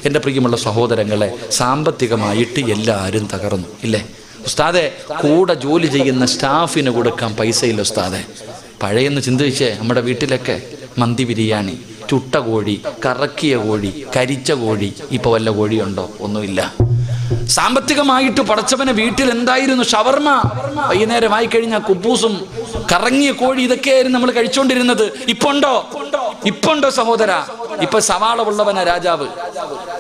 എൻ്റെ പ്രിയമുള്ള സഹോദരങ്ങളെ, സാമ്പത്തികമായിട്ട് എല്ലാവരും തകർന്നു ഇല്ലേ? ഉസ്താദെ, കൂടെ ജോലി ചെയ്യുന്ന സ്റ്റാഫിന് കൊടുക്കാൻ പൈസയില്ല ഉസ്താദെ. പഴയെന്ന് ചിന്തിച്ചേ, നമ്മുടെ വീട്ടിലൊക്കെ മന്തി ബിരിയാണി, ചുട്ട കോഴി, കറക്കിയ കോഴി, കരിച്ച കോഴി. ഇപ്പോൾ വല്ല കോഴിയുണ്ടോ? ഒന്നുമില്ല. സാമ്പത്തികമായിട്ട് പടച്ചവനെ വീട്ടിൽ എന്തായിരുന്നു? ഷവർമ, വൈകുന്നേരമായി കഴിഞ്ഞാൽ കുബൂസും കറങ്ങിയ കോഴി, ഇതൊക്കെയായിരുന്നു നമ്മൾ കഴിച്ചുകൊണ്ടിരുന്നത്. ഇപ്പൊ ഉണ്ടോ സഹോദര? ഇപ്പൊ സവാള ഉള്ളവനാ രാജാവ്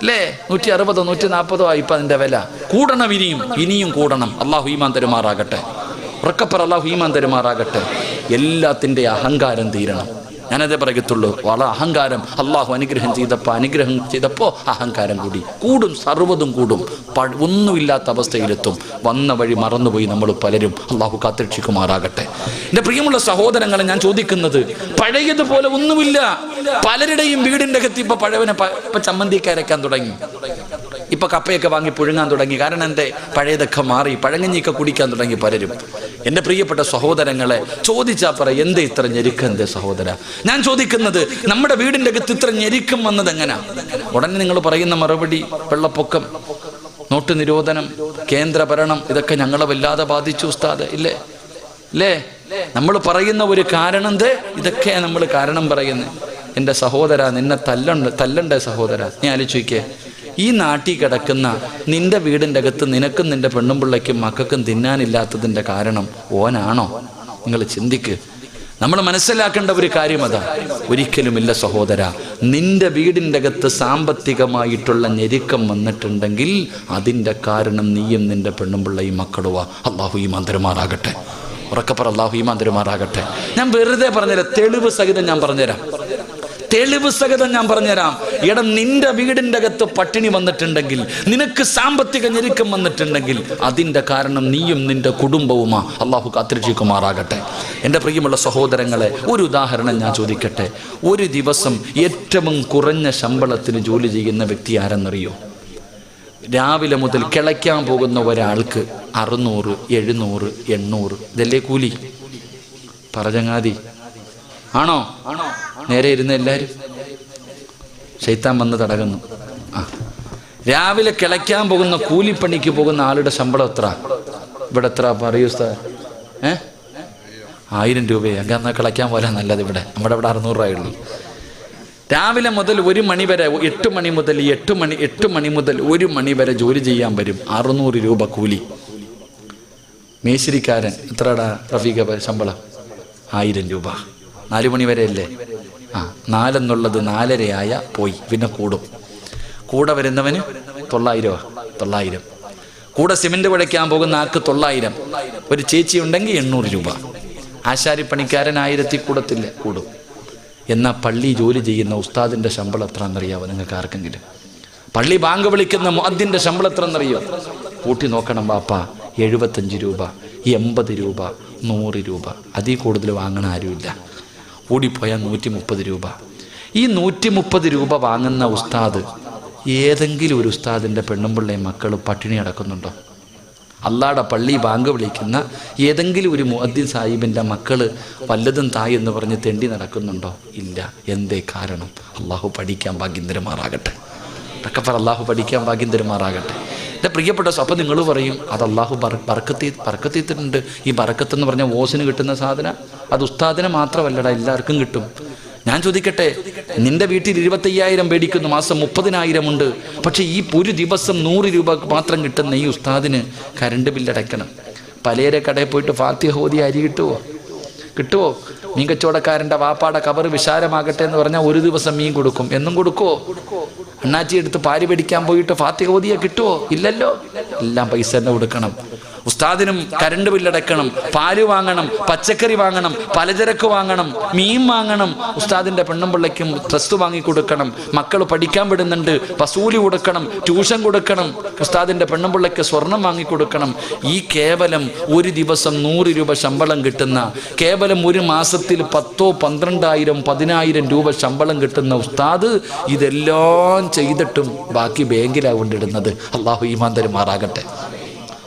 അല്ലേ? 160 140 ഇപ്പൊ അതിന്റെ വില. കൂടണം, ഇനിയും കൂടണം. അള്ളാഹു ഈമാൻ തരുമാറാകട്ടെ. ഉറക്കപ്പറ, അള്ളാഹു ഈമാൻ തരുമാറാകട്ടെ. എല്ലാത്തിൻ്റെ അഹങ്കാരം തീരണം. ഞാനതേ പറയത്തുള്ളൂ. വളരെ അഹങ്കാരം അള്ളാഹു അനുഗ്രഹം ചെയ്തപ്പോൾ അഹങ്കാരം കൂടും, സർവ്വതും കൂടും. ഒന്നുമില്ലാത്ത അവസ്ഥയിലെത്തും. വന്ന വഴി മറന്നുപോയി നമ്മൾ പലരും. അള്ളാഹു കാത്തുരക്ഷിക്കുമാറാകട്ടെ. എൻ്റെ പ്രിയമുള്ള സഹോദരങ്ങളെ, ഞാൻ ചോദിക്കുന്നത്, പഴയതുപോലെ ഒന്നുമില്ല. പലരുടെയും വീടിൻ്റെ അകത്ത് ഇപ്പൊ പഴവനെ ചമ്മന്തിയൊക്കെ അരയ്ക്കാൻ തുടങ്ങി, ഇപ്പൊ കപ്പയൊക്കെ വാങ്ങി പുഴുങ്ങാൻ തുടങ്ങി. കാരണം എന്തേ? പഴയതൊക്കെ മാറി, പഴങ്ങഞ്ഞിയൊക്കെ കുടിക്കാൻ തുടങ്ങി പലരും. എൻ്റെ പ്രിയപ്പെട്ട സഹോദരങ്ങളെ, ചോദിച്ചാ പറ, എന്തേ ഇത്ര ഞെരുക്കം? എന്തേ സഹോദര? ഞാൻ ചോദിക്കുന്നത്, നമ്മുടെ വീടിൻ്റെ അകത്ത് ഇത്ര ഞെരുക്കം വന്നത് എങ്ങനാ? ഉടനെ നിങ്ങൾ പറയുന്ന മറുപടി, വെള്ളപ്പൊക്കം, നോട്ട് നിരോധനം, കേന്ദ്ര ഭരണം, ഇതൊക്കെ ഞങ്ങളെ വല്ലാതെ ബാധിച്ചു ഉസ്താദ്. ഇല്ലേ? നമ്മൾ പറയുന്ന ഒരു കാരണം ഇതൊക്കെ നമ്മൾ കാരണം പറയുന്നത്. എൻ്റെ സഹോദര, നിന്നെ തല്ലണ്ടേ സഹോദര? നീ ആലോചിക്കേ, ഈ നാട്ടിൽ കിടക്കുന്ന നിന്റെ വീടിൻ്റെ അകത്ത് നിനക്കും നിന്റെ പെണ്ണും പിള്ളയ്ക്കും മക്കൾക്കും തിന്നാനില്ലാത്തതിൻ്റെ കാരണം ഓനാണോ? നിങ്ങൾ ചിന്തിക്ക്. നമ്മൾ മനസ്സിലാക്കേണ്ട ഒരു കാര്യം അതാ. ഒരിക്കലുമില്ല സഹോദര. നിന്റെ വീടിൻ്റെ അകത്ത് സാമ്പത്തികമായിട്ടുള്ള ഞെരുക്കം വന്നിട്ടുണ്ടെങ്കിൽ അതിൻ്റെ കാരണം നീയും നിന്റെ പെണ്ണും പിള്ളയും മക്കളുവാ. അള്ളാഹു ഈമാൻ തരുമാറാകട്ടെ. ഉറക്കപ്പറ, അള്ളാഹു ഈമാൻ തരുമാറാകട്ടെ. ഞാൻ വെറുതെ പറഞ്ഞുതരാം, തെളിവ് സഹിതം ഞാൻ പറഞ്ഞുതരാം. എടാ, നിന്റെ വീടിൻ്റെ അകത്ത് പട്ടിണി വന്നിട്ടുണ്ടെങ്കിൽ, നിനക്ക് സാമ്പത്തിക ഞെരുക്കം വന്നിട്ടുണ്ടെങ്കിൽ അതിൻ്റെ കാരണം നീയും നിന്റെ കുടുംബവുമാ. അള്ളാഹു കാത്തുരക്ഷിക്കുമാറാകട്ടെ. എൻ്റെ പ്രിയമുള്ള സഹോദരങ്ങളെ, ഒരു ഉദാഹരണം ഞാൻ ചോദിക്കട്ടെ. ഒരു ദിവസം ഏറ്റവും കുറഞ്ഞ ശമ്പളത്തിന് ജോലി ചെയ്യുന്ന വ്യക്തി ആരെന്നറിയോ? രാവിലെ മുതൽ കിളയ്ക്കാൻ പോകുന്ന ഒരാൾക്ക് 600, 700, 800 ഇതല്ലേ കൂലി? പറചങ്ങാതി ആണോ? നേരെ ഇരുന്ന് എല്ലാവരും ശൈത്താൻ വന്ന് തടകുന്നു. രാവിലെ കിളയ്ക്കാൻ പോകുന്ന കൂലിപ്പണിക്ക് പോകുന്ന ആളുടെ ശമ്പളം എത്ര? ഇവിടെ എത്ര പറയൂ ഉസ്താദ്? 1000 രൂപയെ. എന്നാൽ കിളയ്ക്കാൻ പോലെ നല്ലത്. നമ്മുടെ ഇവിടെ 600 രൂപയുള്ളൂ. രാവിലെ മുതൽ 1 മണി വരെ, 8 മണി മുതൽ 1 മണി വരെ ജോലി ചെയ്യാൻ വരും. 600 രൂപ കൂലി. മേശിരിക്കാരൻ എത്രടാ റഫീഖ ശമ്പളം? 1000 രൂപ. 4 മണി വരെ അല്ലേ? 4 എന്നുള്ളത് 4:30 പോയി, പിന്നെ കൂടും. കൂടെ വരുന്നവന് 900. കൂടെ സിമെന്റ് കുഴയ്ക്കാൻ പോകുന്ന ആൾക്ക് 900. ഒരു ചേച്ചി ഉണ്ടെങ്കിൽ 800 രൂപ. ആശാരിപ്പണിക്കാരൻ 1000 കൂടത്തില്ല, കൂടും. എന്നാൽ പള്ളി ജോലി ചെയ്യുന്ന ഉസ്താദിൻ്റെ ശമ്പളം എത്ര എന്നറിയാവോ നിങ്ങൾക്ക് ആർക്കെങ്കിലും? പള്ളി ബാങ്ക് വിളിക്കുന്ന മുഅദ്ദിൻ്റെ ശമ്പളം എത്ര എന്നറിയോ? കൂട്ടി നോക്കണം ബാപ്പ. 75 രൂപ, 80 രൂപ, 100 രൂപ. അതിൽ കൂടുതൽ വാങ്ങണ ആരുമില്ല. കൂടിപ്പോയാൽ 130 രൂപ. ഈ 130 രൂപ വാങ്ങുന്ന ഉസ്താദ്, ഏതെങ്കിലും ഒരു ഉസ്താദിൻ്റെ പെണ്ണും പിള്ളയും മക്കൾ പട്ടിണി അടക്കുന്നുണ്ടോ? അള്ളാടെ പള്ളി ബാങ്ക് വിളിക്കുന്ന ഏതെങ്കിലും ഒരു മുഅദ്ദിൻ സാഹിബിൻ്റെ മക്കൾ വല്ലതും തായ് എന്ന് പറഞ്ഞ് തെണ്ടി നടക്കുന്നുണ്ടോ? ഇല്ല. എന്തേ കാരണം? അള്ളാഹു പഠിക്കാൻ ഭാഗ്യം തരുമാറാകട്ടെ. അള്ളാഹു പഠിക്കാൻ ഭാഗ്യം തരുമാറാകട്ടെ. എൻ്റെ പ്രിയപ്പെട്ട അപ്പം നിങ്ങൾ പറയും, അത് അള്ളാഹു ബർക്കത്തിട്ടുണ്ട്. ഈ ബർക്കത്തെന്ന് പറഞ്ഞാൽ ഓസിന് കിട്ടുന്ന സാധനം, അത് ഉസ്താദിനെ മാത്രമല്ലടാ, എല്ലാവർക്കും കിട്ടും. ഞാൻ ചോദിക്കട്ടെ, നിന്റെ വീട്ടിൽ 25,000 മേടിക്കുന്നു, മാസം 30,000 ഉണ്ട്. പക്ഷെ ഈ ഒരു ദിവസം 100 രൂപ മാത്രം കിട്ടുന്ന ഈ ഉസ്താദിന് കറണ്ട് ബില്ലടയ്ക്കണം. പലരെ കടയിൽ പോയിട്ട് ഫാത്തിഹ ഓതി അരി കിട്ടുമോ? മീൻ കച്ചവടക്കാരൻ്റെ വാപ്പാടെ കബറ് വിശാലമാകട്ടെ എന്ന് പറഞ്ഞാൽ ഒരു ദിവസം മീൻ കൊടുക്കും. എന്നും കൊടുക്കുമോ? അണ്ണാച്ചി എടുത്ത് പാരി പിടിക്കാൻ പോയിട്ട് ഫാത്തിഹ ഓതിയാൽ കിട്ടുമോ? ഇല്ലല്ലോ. എല്ലാം പൈസ തന്നെ കൊടുക്കണം. ഉസ്താദിനും കറണ്ട് ബില്ലടക്കണം, പാല് വാങ്ങണം, പച്ചക്കറി വാങ്ങണം, പലചരക്ക് വാങ്ങണം, മീൻ വാങ്ങണം. ഉസ്താദിൻ്റെ പെണ്ണും പിള്ളയ്ക്കും ഡ്രസ്സ് വാങ്ങിക്കൊടുക്കണം. മക്കൾ പഠിക്കാൻ വിടുന്നുണ്ട്, വസൂലി കൊടുക്കണം, ട്യൂഷൻ കൊടുക്കണം. ഉസ്താദിൻ്റെ പെണ്ണും പിള്ളയ്ക്ക് സ്വർണം വാങ്ങിക്കൊടുക്കണം. ഈ കേവലം ഒരു ദിവസം 100 രൂപ ശമ്പളം കിട്ടുന്ന, കേവലം ഒരു മാസത്തിൽ 10,000, 12,000, 10,000 രൂപ ശമ്പളം കിട്ടുന്ന ഉസ്താദ് ഇതെല്ലാം ചെയ്തിട്ടും ബാക്കി ബാങ്കിലാണ് കൊണ്ടിടുന്നത്. അള്ളാഹു ഈമാൻ തരുമാറാകട്ടെ.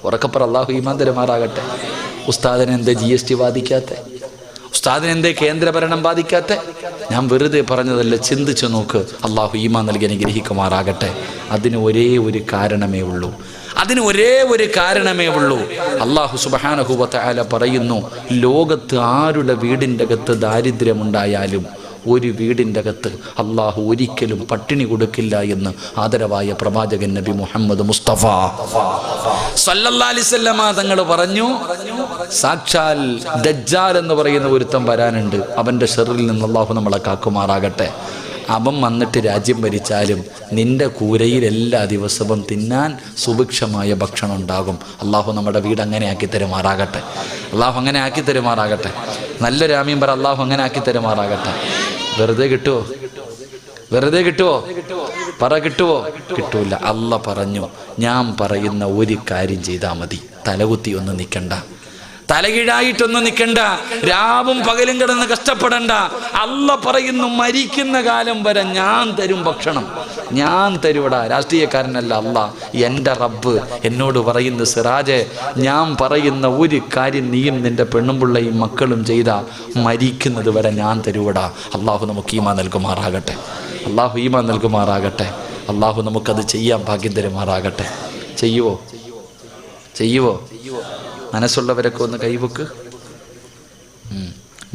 ഉറക്കപ്പറ, അള്ളാഹു ഈമാൻ തരുമാറാകട്ടെ. ഉസ്താദിനെ എന്തേ GST ബാധിക്കാത്ത? ഉസ്താദിനെ എന്തേ കേന്ദ്രഭരണം ബാധിക്കാത്ത? ഞാൻ വെറുതെ പറഞ്ഞതല്ല, ചിന്തിച്ചു നോക്ക്. അള്ളാഹു ഈമാൻ നൽകി അനുഗ്രഹിക്കുമാറാകട്ടെ. അതിന് ഒരേ ഒരു കാരണമേ ഉള്ളൂ. അല്ലാഹു സുബ്ഹാനഹു വ തആല പറയുന്നു, ലോകത്ത് ആരുടെ വീടിൻ്റെ അകത്ത് ദാരിദ്ര്യമുണ്ടായാലും ഒരു വീടിൻ്റെ അകത്ത് അള്ളാഹു ഒരിക്കലും പട്ടിണി കൊടുക്കില്ല എന്ന് ആദരവായ പ്രവാചകൻ നബി മുഹമ്മദ് മുസ്തഫ സല്ലല്ലാഹു അലൈഹി വസല്ലമ തങ്ങൾ പറഞ്ഞു. സാക്ഷാൽ ദജ്ജാൽ എന്ന് പറയുന്ന ഒരുത്തൻ വരാനുണ്ട്. അവൻ്റെ ഷർറിൽ നിന്ന് അള്ളാഹു നമ്മളെ കാക്കുമാറാകട്ടെ. അവൻ വന്നിട്ട് രാജ്യം ഭരിച്ചാലും നിന്റെ കൂരയിൽ എല്ലാ ദിവസവും തിന്നാൻ സുഭിക്ഷമായ ഭക്ഷണം ഉണ്ടാകും. അള്ളാഹു നമ്മുടെ വീട് അങ്ങനെ ആക്കി തരുമാറാകട്ടെ. നല്ലൊരു ആമീൻ പറ. അള്ളാഹു അങ്ങനെ ആക്കി തരുമാറാകട്ടെ. വെറുതെ കിട്ടുമോ? പറ, കിട്ടുമോ? കിട്ടൂല. അള്ളാഹ് പറഞ്ഞു, ഞാൻ പറയുന്ന ഒരു കാര്യം ചെയ്താൽ മതി. തലകുത്തി ഒന്നും നിൽക്കണ്ട, തലകീഴായിട്ടൊന്നും നിൽക്കണ്ട, രാവും പകലും കിടന്ന് കഷ്ടപ്പെടണ്ട. അള്ളാഹ് പറയുന്നു, മരിക്കുന്ന കാലം വരെ ഞാൻ തരും ഭക്ഷണം, ഞാൻ തരൂടാ. രാഷ്ട്രീയക്കാരനല്ല അള്ളാഹ്, എൻ്റെ റബ്ബ് എന്നോട് പറയുന്നു, സിറാജെ, ഞാൻ പറയുന്ന ഒരു കാര്യം നീയും നിൻ്റെ പെണ്ണുമ്പിള്ളയും മക്കളും ചെയ്താ മരിക്കുന്നത് വരെ ഞാൻ തരൂടാ. അള്ളാഹു നമുക്ക് ഈമാൻ നൽകുമാറാകട്ടെ. അള്ളാഹു നമുക്കത് ചെയ്യാൻ ഭാഗ്യം തരുമാറാകട്ടെ. ചെയ്യുവോ? മനസ്സുള്ളവരൊക്കെ ഒന്ന് കൈവക്ക്.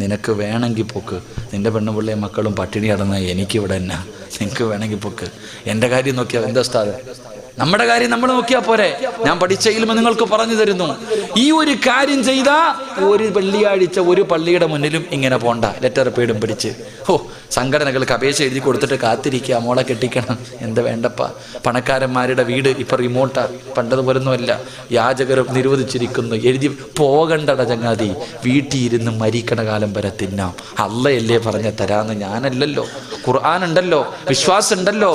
നിനക്ക് വേണമെങ്കിൽ പൊക്ക്. നിൻ്റെ പെണ്ണുപിള്ളയും മക്കളും പട്ടിണി കിടന്ന എനിക്കിവിടെ എന്നാ? നിനക്ക് വേണമെങ്കിൽ പൊക്ക്. എൻ്റെ കാര്യം നോക്കിയാൽ എന്താ ഉസ്താദേ? നമ്മുടെ കാര്യം നമ്മൾ നോക്കിയാൽ പോരെ? ഞാൻ പഠിച്ച ഇൽമ നിങ്ങൾക്ക് പറഞ്ഞു തരുന്നു. ഈ ഒരു കാര്യം ചെയ്താൽ ഒരു വെള്ളിയാഴ്ച ഒരു പള്ളിയുടെ മുന്നിലും ഇങ്ങനെ പോണ്ട, ലെറ്റർ പേടും പിടിച്ച്. സംഘടനകൾക്ക് അപേക്ഷ എഴുതി കൊടുത്തിട്ട് കാത്തിരിക്കുക, മോളെ കെട്ടിക്കണം. എന്താ വേണ്ടപ്പാ? പണക്കാരന്മാരുടെ വീട് ഇപ്പം റിമോട്ടാ, പണ്ടതുപോലൊന്നുമല്ല. യാചകരും നിരോധിച്ചിരിക്കുന്നു. എഴുതി പോകണ്ടട ചങ്ങാതി, വീട്ടിൽ ഇരുന്ന് മരിക്കണ കാലം വരെ തിന്നാം. അള്ളയല്ലേ പറഞ്ഞ തരാന്ന്, ഞാനല്ലല്ലോ. ഖുർആൻ ഉണ്ടല്ലോ, വിശ്വാസം ഉണ്ടല്ലോ.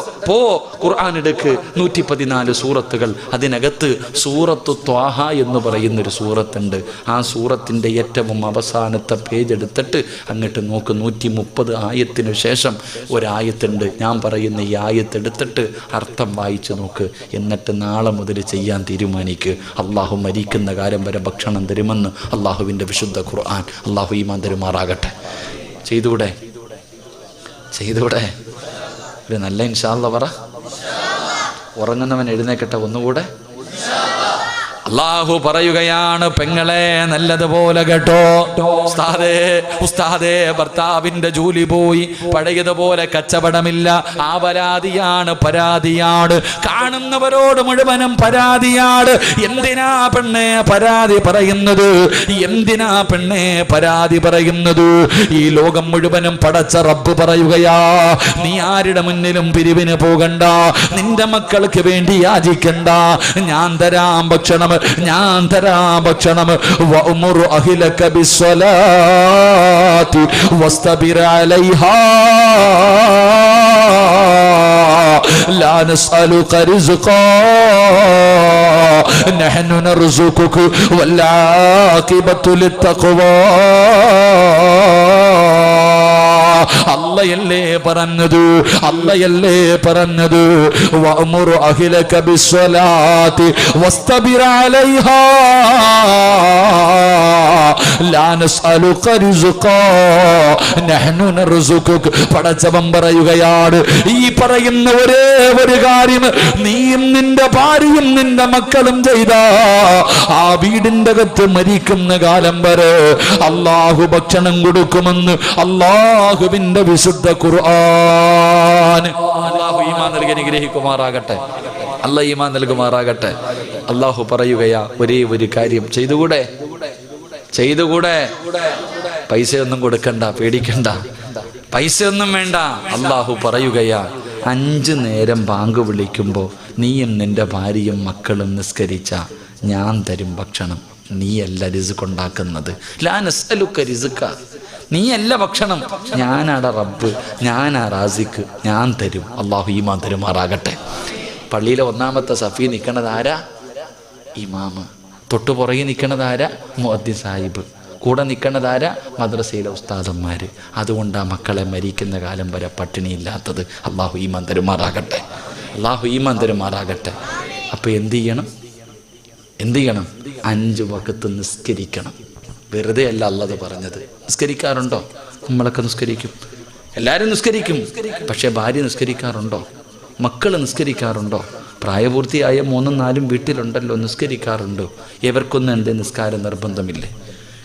ഖുർആൻ എടുക്ക്. 114 സൂറത്തുകൾ. അതിനകത്ത് സൂറത്തു ത്വാഹ എന്ന് പറയുന്നൊരു സൂറത്തുണ്ട്. ആ സൂറത്തിൻ്റെ ഏറ്റവും അവസാനത്തെ പേജ് എടുത്തിട്ട് അങ്ങോട്ട് നോക്ക്. 130 ആയത്തിന് ശേഷം ഒരായത്തുണ്ട്. ഞാൻ പറയുന്ന ഈ ആയത്തെടുത്തിട്ട് അർത്ഥം വായിച്ചു നോക്ക്. എന്നിട്ട് നാളെ മുതൽ ചെയ്യാൻ തീരുമാനിക്ക്. അള്ളാഹു മരിക്കുന്ന കാലം വരെ ഭക്ഷണം തരുമെന്ന് അള്ളാഹുവിൻ്റെ വിശുദ്ധ ഖുർആൻ. അള്ളാഹു ഈമാൻ തരുമാറാകട്ടെ. ചെയ്തൂടെ? ഒരു നല്ല ഇൻഷാ അല്ലാഹ് പറ. ഉറങ്ങുന്നവൻ എഴുന്നേക്കട്ടെ ഒന്നുകൂടെ. അള്ളാഹു പറയുകയാണ്, പെങ്ങളെ നല്ലതുപോലെ കേട്ടോ. ഉസ്താദേ, ഭർത്താവിന്റെ ജോലി പോയി, പഴയതുപോലെ കച്ചവടമില്ല. ആ പരാതിയാണ്. കാണുന്നവരോട് മുഴുവനും പരാതിയാണ്. എന്തിനാ പെണ്ണെ പരാതി പറയുന്നത്? ഈ ലോകം മുഴുവനും പടച്ച റബ്ബ് പറയുകയാ, നീ ആരുടെ മുന്നിലും പിരിവിന് പോകണ്ട, നിന്റെ മക്കൾക്ക് വേണ്ടി യാചിക്കണ്ട. ഞാൻ തരാം ഭക്ഷണം. വഅ്മുർ അഹ്ലക ബിസ്സലാത്തി വസ്തബിർ അലൈഹാ ലാ നസ്അലുക റിസ്ഖാ നഹ്നു നർസുകുക വൽ ആഖിബത്തു ലിത്തഖ്വാ. അല്ലയല്ലേ പറഞ്ഞത് വഅ്മുർ അഹ്ലക ബിസ്സലാത്തി വസ്തബിർ അലൈഹാ ലാ നസ്അലുക റിസ്ഖാ നഹ്നു നർസുകുക. പടച്ചവൻ പറയുകയാണ്, ഈ പറയുന്ന ഒരേ ഒരു കാര്യം നീയും നിന്റെ ഭാര്യയും നിന്റെ മക്കളും ചെയ്താ ആ വീടിന്റെ അകത്ത് മരിക്കുന്ന കാലം വരെ അള്ളാഹു ഭക്ഷണം കൊടുക്കുമെന്ന് അള്ളാഹുവിന്റെ വിശുദ്ധ ഖുർആൻ. അള്ളാഹു ഈമാൻ നൽകി അനുഗ്രഹിക്കുമാറാകട്ടെ. അള്ളാഹു പറയുകയാ, ഒരേ ഒരു കാര്യം ചെയ്തുകൂടെ? പൈസയൊന്നും കൊടുക്കണ്ട, പേടിക്കണ്ട, പൈസയൊന്നും വേണ്ട. അള്ളാഹു പറയുകയാ, 5 നേരം ബാങ്ക് വിളിക്കുമ്പോൾ നീയും നിന്റെ ഭാര്യയും മക്കളും നിസ്കരിച്ച ഞാൻ തരും ഭക്ഷണം. നീയല്ല റിസ്ക് ഉണ്ടാക്കുന്നത്. ലാ നസ്അലുക റിസ്ക, നീയല്ല ഭക്ഷണം, ഞാനാടാ റബ്ബ്, ഞാനാ റാസിക്ക്, ഞാൻ തരും. അള്ളാഹു ഈമാൻ തരുമാറാകട്ടെ. പള്ളിയിലെ 1-ാമത്തെ സഫി നിൽക്കണത് ആരാ? ഇമാമ്. തൊട്ടു പുറകെ നിൽക്കണത് ആരാ? മുഅദ്ദിൻ സാഹിബ്. കൂടെ നിൽക്കണതാരാ? മദ്രസയിലെ ഉസ്താദന്മാര്. അതുകൊണ്ട് ആ മക്കളെ മരിക്കുന്ന കാലം വരെ പട്ടിണിയില്ലാത്തത്. അള്ളാഹു ഈമാൻ തരുമാറാകട്ടെ. അപ്പോൾ എന്ത് ചെയ്യണം? 5 വഖത്ത് നിസ്കരിക്കണം. വെറുതെ അല്ല അല്ലാഹ് പറഞ്ഞത്. നിസ്കരിക്കാറുണ്ടോ? നമ്മളൊക്കെ നിസ്കരിക്കും, എല്ലാവരും നിസ്കരിക്കും. പക്ഷെ ഭാര്യ നിസ്കരിക്കാറുണ്ടോ? മക്കൾ നിസ്കരിക്കാറുണ്ടോ? പ്രായപൂർത്തിയായ 3ഉം 4ഉം വീട്ടിലുണ്ടല്ലോ, നിസ്കരിക്കാറുണ്ടോ? ഇവർക്കൊന്നും എൻ്റെ നിസ്കാരം നിർബന്ധമില്ലേ?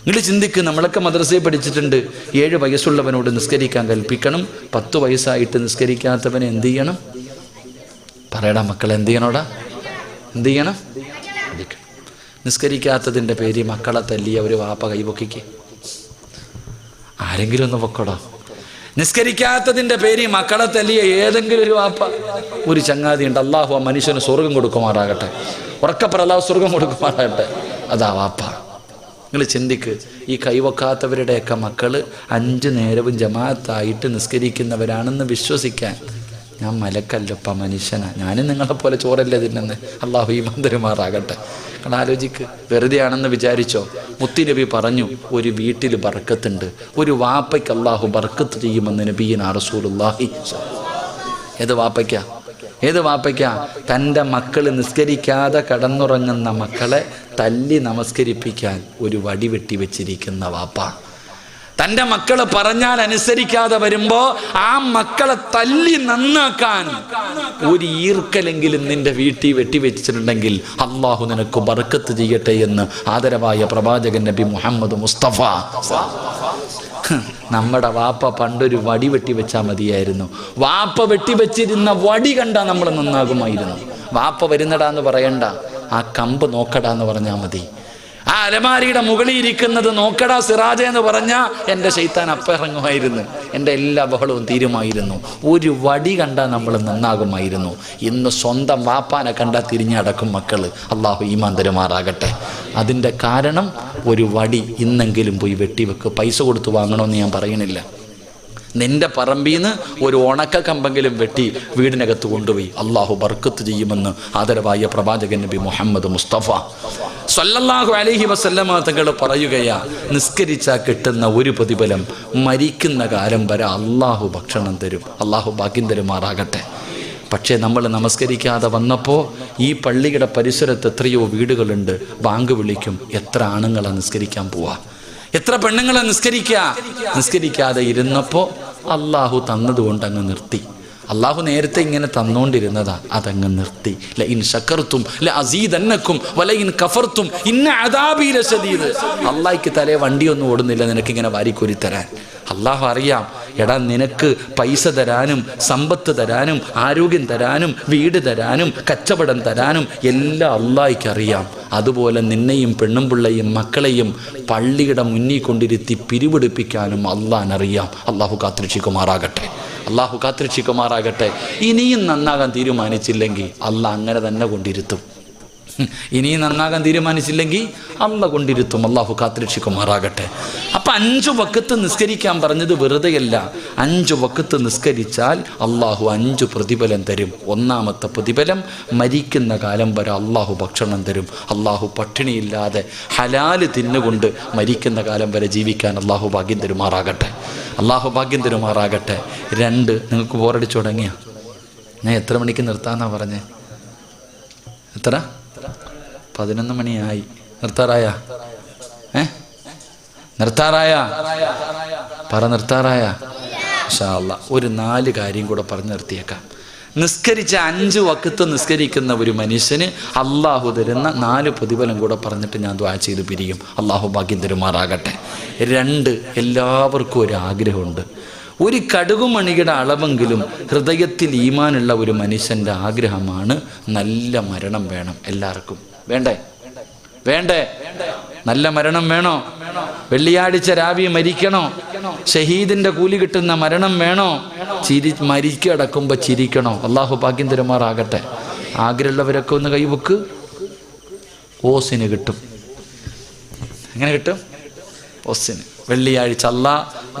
നിങ്ങൾ ചിന്തിക്ക്, നമ്മളൊക്കെ മദ്രസയിൽ പഠിച്ചിട്ടുണ്ട്, 7 വയസ്സുള്ളവനോട് നിസ്കരിക്കാൻ കൽപ്പിക്കണം, 10 വയസ്സായിട്ട് നിസ്കരിക്കാത്തവനെ എന്ത് ചെയ്യണം? പറയടാ മക്കളെ, എന്ത് ചെയ്യണോടാ? എന്ത് ചെയ്യണം? നിസ്കരിക്കാത്തതിൻ്റെ പേര് മക്കളെ തല്ലിയ ഒരു വാപ്പ കൈപൊക്കിക്ക്. ആരെങ്കിലും ഒന്ന് പൊക്കോടാ. നിസ്കരിക്കാത്തതിൻ്റെ പേര് മക്കളെ തല്ലിയ ഏതെങ്കിലും ഒരു വാപ്പ, ഒരു ചങ്ങാതി ഉണ്ട്. അള്ളാഹു ആ മനുഷ്യന് സ്വർഗം കൊടുക്കുമാറാകട്ടെ. ഉറക്കപ്പറ, അള്ളാഹു സ്വർഗം കൊടുക്കുമാറാകട്ടെ. അതാ വാപ്പ. നിങ്ങൾ ചിന്തിക്ക്, ഈ കൈവക്കാത്തവരുടെയൊക്കെ മക്കൾ 5 നേരവും ജമാഅത്തായിട്ട് നിസ്കരിക്കുന്നവരാണെന്ന് വിശ്വസിക്കാൻ ഞാൻ മലക്കല്ലപ്പ, മനുഷ്യനാണ്. ഞാനും നിങ്ങളെപ്പോലെ ചോറല്ലേ തിന്നെന്ന്. അള്ളാഹു ഈമാൻ തരുമാറാകട്ടെ. നിങ്ങൾ ആലോചിക്ക്, വെറുതെ ആണെന്ന് വിചാരിച്ചോ? മുത്തുനബി പറഞ്ഞു, ഒരു വീട്ടിൽ ബർക്കത്തുണ്ട്, ഒരു വാപ്പയ്ക്ക് അള്ളാഹു ബർക്കത്ത് ചെയ്യുമെന്ന് നബിയിനാ റസൂലുള്ളാഹി. ഏത് വാപ്പയ്ക്കാ? ഏത് വാപ്പയ്ക്കാ? തൻ്റെ മക്കൾ നിസ്കരിക്കാതെ കടന്നുറങ്ങുന്ന മക്കളെ തല്ലി നമസ്കരിപ്പിക്കാൻ ഒരു വടി വെട്ടി വെച്ചിരിക്കുന്ന വാപ്പ. തൻ്റെ മക്കൾ പറഞ്ഞാൽ അനുസരിക്കാതെ വരുമ്പോൾ ആ മക്കളെ തല്ലി നന്നാക്കാൻ ഒരു ഈർക്കലെങ്കിലും നിന്റെ വീട്ടിൽ വെട്ടിവെച്ചിട്ടുണ്ടെങ്കിൽ അള്ളാഹു നിനക്ക് ബർക്കത്ത് ചെയ്യട്ടെ എന്ന് ആദരവായ പ്രവാചകൻ നബി മുഹമ്മദ് മുസ്തഫ. നമ്മുടെ വാപ്പ പണ്ടൊരു വടി വെട്ടി വെച്ചാൽ മതിയായിരുന്നു. വാപ്പ വെട്ടിവെച്ചിരുന്ന വടി കണ്ടാൽ നമ്മൾ നന്നാകുമായിരുന്നു. വാപ്പ വരുന്നടാന്ന് പറയണ്ട, ആ കമ്പ് നോക്കടാന്ന് പറഞ്ഞാൽ മതി. ആ അലമാരിയുടെ മുകളിൽ ഇരിക്കുന്നത് നോക്കടാ സിറാജ എന്ന് പറഞ്ഞാൽ എൻ്റെ ശൈത്താൻ അപ്പം ഇറങ്ങുമായിരുന്നു, എൻ്റെ എല്ലാ ബഹളവും തീരുമായിരുന്നു. ഒരു വടി കണ്ടാൽ നമ്മൾ നന്നാകുമായിരുന്നു. ഇന്ന് സ്വന്തം വാപ്പാനെ കണ്ടാൽ തിരിഞ്ഞടക്കും മക്കൾ. അള്ളാഹു ഈമാൻ തരുമാറാകട്ടെ. അതിൻ്റെ കാരണം ഒരു വടി ഇന്നെങ്കിലും പോയി വെട്ടിവെക്ക്. പൈസ കൊടുത്ത് വാങ്ങണമെന്ന് ഞാൻ പറയണില്ല. നിന്റെ പറമ്പിൽ നിന്ന് ഒരു ഉണക്ക കമ്പെങ്കിലും വെട്ടി വീടിനകത്ത് കൊണ്ടുപോയി അള്ളാഹു ബർക്കത്ത് ചെയ്യുമെന്ന് ആദരവായ പ്രവാചകൻ നബി മുഹമ്മദ് മുസ്തഫ സല്ലല്ലാഹു അലൈഹി വസല്ലമ തങ്ങൾ പറയുകയാ, നിസ്കരിച്ചാൽ കിട്ടുന്ന ഒരു പ്രതിഫലം മരിക്കുന്ന കാലം വരെ അള്ളാഹു ഭക്ഷണം തരും. അള്ളാഹു ഭാഗ്യം തരുമാറാകട്ടെ. പക്ഷേ നമ്മൾ നമസ്കരിക്കാതെ വന്നപ്പോൾ ഈ പള്ളിയുടെ പരിസരത്ത് എത്രയോ വീടുകളുണ്ട്. ബാങ്ക് വിളിക്കും, എത്ര ആണുങ്ങളാണ് നിസ്കരിക്കാൻ പോവാ, എത്ര പെണ്ണുങ്ങളെ നിസ്കരിക്കാതെ ഇരുന്നപ്പോൾ അള്ളാഹു തന്നതുകൊണ്ട് അങ്ങ് നിർത്തി. അള്ളാഹു നേരത്തെ ഇങ്ങനെ തന്നുകൊണ്ടിരുന്നതാ, അതങ്ങ് നിർത്തി. ലഇൻ ശകർതും ലഅസീദന്നകും വലഇൻ കഫർതും ഇന്ന അദാബി ലശദീദ്. അള്ളാഹിക്ക് തലേ വണ്ടിയൊന്നും ഓടുന്നില്ല നിനക്കിങ്ങനെ വാരിക്കോരി തരാൻ. അള്ളാഹു അറിയാം, എടാ നിനക്ക് പൈസ തരാനും സമ്പത്ത് തരാനും ആരോഗ്യം തരാനും വീട് തരാനും കച്ചവടം തരാനും എല്ലാം അള്ളാഹിക്ക് അറിയാം. അതുപോലെ നിന്നെയും പെണ്ണും പിള്ളയും മക്കളെയും പള്ളിയുടെ മുന്നിൽ കൊണ്ടിരുത്തി പിരിവെടുപ്പിക്കാനും അള്ളാഹിനറിയാം. അള്ളാഹു കാത്തുരക്ഷിക്കുമാറാകട്ടെ. അള്ളാഹു കാത്തുരക്ഷിക്കുമാറാകട്ടെ. ഇനിയും നന്നാകാൻ തീരുമാനിച്ചില്ലെങ്കിൽ അള്ളാഹ് അങ്ങനെ തന്നെ കൊണ്ടിരുത്തും. ഇനിയും നന്നാകാൻ തീരുമാനിച്ചില്ലെങ്കിൽ അള്ളാഹ് കൊണ്ടിരുത്തും. അള്ളാഹു കാത്തുരക്ഷിക്കുമാറാകട്ടെ. അപ്പം 5 വക്കത്ത് നിസ്കരിക്കാൻ പറഞ്ഞത് വെറുതെയല്ല. 5 വക്കത്ത് നിസ്കരിച്ചാൽ അള്ളാഹു 5 പ്രതിഫലം തരും. ഒന്നാമത്തെ പ്രതിഫലം, മരിക്കുന്ന കാലം വരെ അള്ളാഹു ഭക്ഷണം തരും. അള്ളാഹു പട്ടിണിയില്ലാതെ ഹലാല് തിന്നുകൊണ്ട് മരിക്കുന്ന കാലം വരെ ജീവിക്കാൻ അള്ളാഹു ഭാഗ്യം തരുമാറാകട്ടെ. അള്ളാഹു ഭാഗ്യം തരുമാറാകട്ടെ. 2, നിങ്ങൾക്ക് ബോറടിച്ചു തുടങ്ങിയ ഞാൻ എത്ര മണിക്ക് നിർത്താമെന്നാണ് പറഞ്ഞേ? എത്ര? 11 മണിയായി. നിർത്താറായ? നിർത്താറായ? പറ, നിർത്താറായ? ഇൻഷാ അല്ലാഹ് ഒരു 4 കാര്യം കൂടെ പറഞ്ഞ് നിർത്തിയേക്കാം. നിസ്കരിച്ച 5 വക്കത്ത് നിസ്കരിക്കുന്ന ഒരു മനുഷ്യന് അള്ളാഹു തരുന്ന 4 പ്രതിഫലം കൂടെ പറഞ്ഞിട്ട് ഞാൻ ദുആ ചെയ്ത് പിരിയും. അള്ളാഹു ഭാഗ്യം തരുമാറാകട്ടെ. 2, എല്ലാവർക്കും ഒരു ആഗ്രഹമുണ്ട്. ഒരു കടുകുമണിയുടെ അളവെങ്കിലും ഹൃദയത്തിൽ ഈമാനുള്ള ഒരു മനുഷ്യൻ്റെ ആഗ്രഹമാണ് നല്ല മരണം വേണം. എല്ലാവർക്കും വേണ്ടേ? വേണ്ടേ? നല്ല മരണം വേണോ? വെള്ളിയാഴ്ച രാവിലെ മരിക്കണോ? ഷഹീദിന്റെ കൂലി കിട്ടുന്ന മരണം വേണോ? മരിക്കടക്കുമ്പോൾ ചിരിക്കണോ? അള്ളാഹു ഭാഗ്യം തരുമാറാകട്ടെ. ആഗ്രഹമുള്ളവരൊക്കെ ഒന്ന് കൈവെക്ക്. ഓസിന് കിട്ടും. എങ്ങനെ കിട്ടും? ഓസിന്.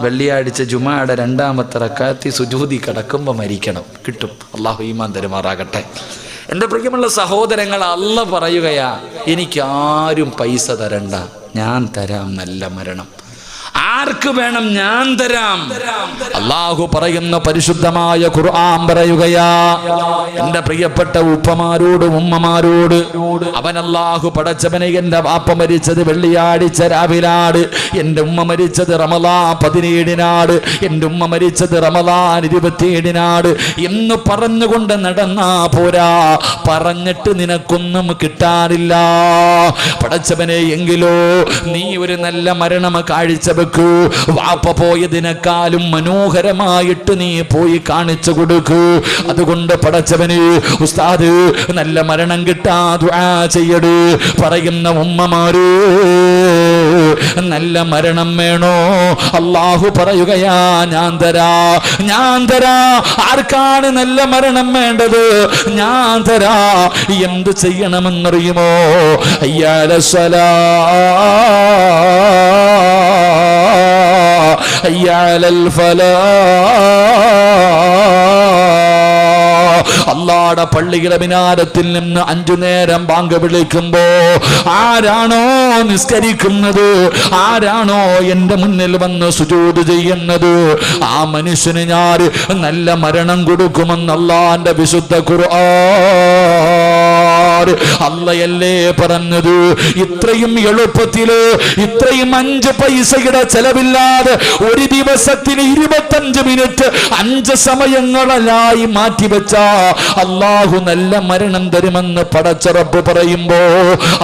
വെള്ളിയാഴ്ച ജുമായുടെ 2ാമത്തെ റക്അത്ത് സുജൂദി കിടക്കുമ്പോൾ മരിക്കണം. കിട്ടും. അള്ളാഹു ഈമാൻ തരുമാറാകട്ടെ. എൻ്റെ പ്രിയമുള്ള സഹോദരങ്ങൾ, അള്ളാഹ് പറയുകയാ, എനിക്കാരും പൈസ തരണ്ട, ഞാൻ തരാം നല്ല മരണം. ആർക്ക് വേണം ഞാൻ തരാം. അല്ലാഹു പറയുന്ന പരിശുദ്ധമായ ഖുർആൻ പറയുകയാ, എന്റെ പ്രിയപ്പെട്ട ഉപ്പമാരോട് ഉമ്മമാരോട്, അവൻ അല്ലാഹു പടച്ചവനെ, എന്റെ വാപ്പ മരിച്ചത് വെള്ളിയാഴ്ച രാവിലാണ്, എന്റെ ഉമ്മ മരിച്ചത് റമളാൻ 17 എന്റെ ഉമ്മ മരിച്ചത് റമളാൻ 27 എന്ന് പറഞ്ഞുകൊണ്ട് നടന്നാ പോരാ. പറഞ്ഞിട്ട് നിനക്കൊന്നും കിട്ടാനില്ല പടച്ചവനെ. എങ്കിലോ നീ ഒരു നല്ല മരണം കാഴ്ചവെക്കൂ. വാപ്പ പോയതിനേക്കാളും മനോഹരമായിട്ട് നീ പോയി കാണിച്ചു കൊടുക്കൂ. അതുകൊണ്ട് പടച്ചവന് ഉസ്താദ് നല്ല മരണം കിട്ടാ ദുആ ചെയ്യട് പറയുന്ന ഉമ്മമാര്, നല്ല മരണം വേണോ? അല്ലാഹു പറയുകയാ, ഞാൻ തരാ, ഞാൻ തരാ. ആർക്കാണ് നല്ല മരണം വേണ്ടത്? ഞാൻ തരാ. എന്ത് ചെയ്യണമെന്നറിയുമോ? അയ്യാല സ്വലാ, അയ്യാലൽ ഫലാ. അല്ലാഹുവിന്റെ പള്ളിയുടെ മിനാരത്തിൽ നിന്ന് 5 നേരം ബാങ്ക് വിളിക്കുമ്പോ ആരാണോ നിസ്കരിക്കുന്നത്, ആരാണോ എന്റെ മുന്നിൽ വന്ന് സുജൂദ് ചെയ്യുന്നത്, ആ മനുഷ്യന് ഞാൻ നല്ല മരണം കൊടുക്കുമെന്ന് അല്ലാഹുവിന്റെ വിശുദ്ധ ഖുർആൻ. അല്ലയല്ലേ പറഞ്ഞത്? ഇത്രയും എളുപ്പത്തില്, ഇത്രയും 5 പൈസയുടെ ചെലവില്ലാതെ ഒരു ദിവസത്തിന് 25 മിനിറ്റ് 5 സമയങ്ങളായി മാറ്റിവെച്ച അല്ലാഹു നല്ല മരണം തരുമെന്ന് പടച്ച റബ്ബ് പറയുമ്പോ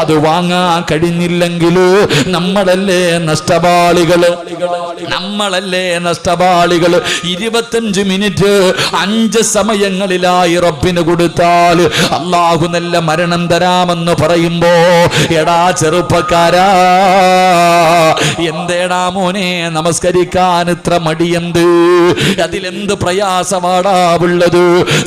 അത് വാങ്ങാൻ കഴിഞ്ഞില്ലെങ്കിൽ നമ്മളല്ലേ നഷ്ടപാളികള്, നമ്മളല്ലേ നഷ്ടപാളികള്. 25 മിനിറ്റ് 5 സമയങ്ങളിലായി റബ്ബിന് കൊടുത്താൽ അല്ലാഹു നല്ല മരണം തരാമെന്ന് പറയുമ്പോ, എടാ ചെറുപ്പക്കാരാ, എന്തേടാ മോനെ നമസ്കരിക്കാൻ ഇത്ര മടിയെന്ത്? അതിലെന്ത് പ്രയാസമാടാ ഉള്ളത്?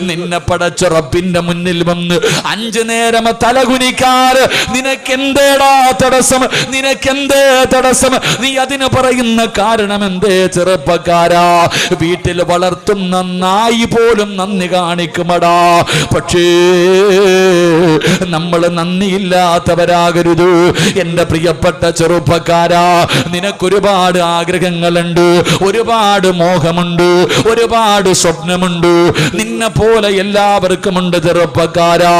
നിന്നെ പടച്ച റബ്ബിന്റെ മുന്നിൽ വന്ന് 5 നേരം തലകുനിക്കാറ് നിനക്കെന്തേടാ തടസ്സം? നിനക്കെന്തേ തടസ്സം? നീ അതിന് പറയുന്ന കാരണം എന്തേ ചെറുപ്പക്കാരാ? വീട്ടിൽ വളർത്തുന്ന നായി പോലും നന്ദി കാണിക്കുമടാ. പക്ഷേ നമ്മൾ നന്ദിയില്ലാത്തവരാകരുത്. എന്റെ പ്രിയപ്പെട്ട ചെറുപ്പക്കാരാ, നിനക്കൊരുപാട് ആഗ്രഹങ്ങളുണ്ട്, ഒരുപാട് മോഹമുണ്ട്, ഒരുപാട് സ്വപ്നമുണ്ട്. നിന്നെ പോലെ എല്ലാവർക്കുമുണ്ട് ചെറുപ്പക്കാരാ.